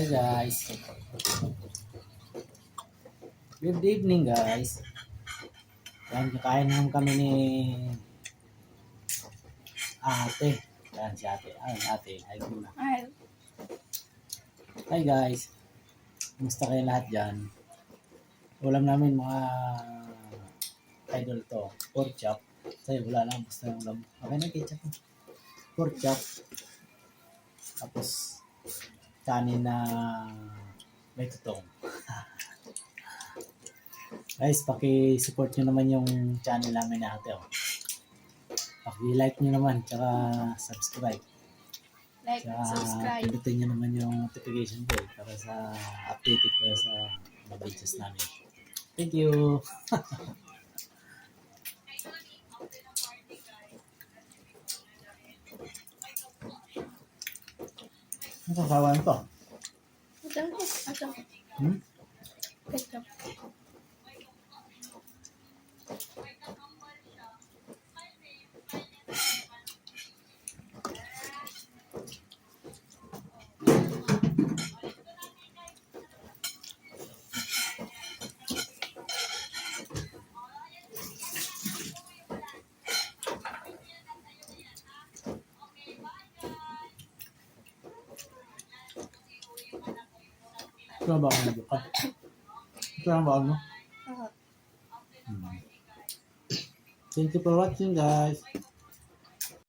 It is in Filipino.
Hi guys. Good evening guys. Yan, kakain naman kami ni ate. Yan si ate. Ay, ate. Hi muna. Ay, Hi guys. Kumusta kayo lahat dyan? Ulam namin mga idol to. Pork chop. Sa'yo wala lang. Basta yung ulam. Okay na ketchup mo. Pork chop. Tapos kanin na may tutong. Guys, paki-support nyo naman yung channel namin na ate. Oh. Paki-like nyo naman, tsaka subscribe. like, Tsaka subscribe. pindutin nyo naman yung notification bell para sa updated kayo sa mga videos namin. Thank you! Ano kasawan to? Ito. Hmm? Ketchup. Ito na ba ako buka? Ito na ba ako? Oo. Thank you for watching guys!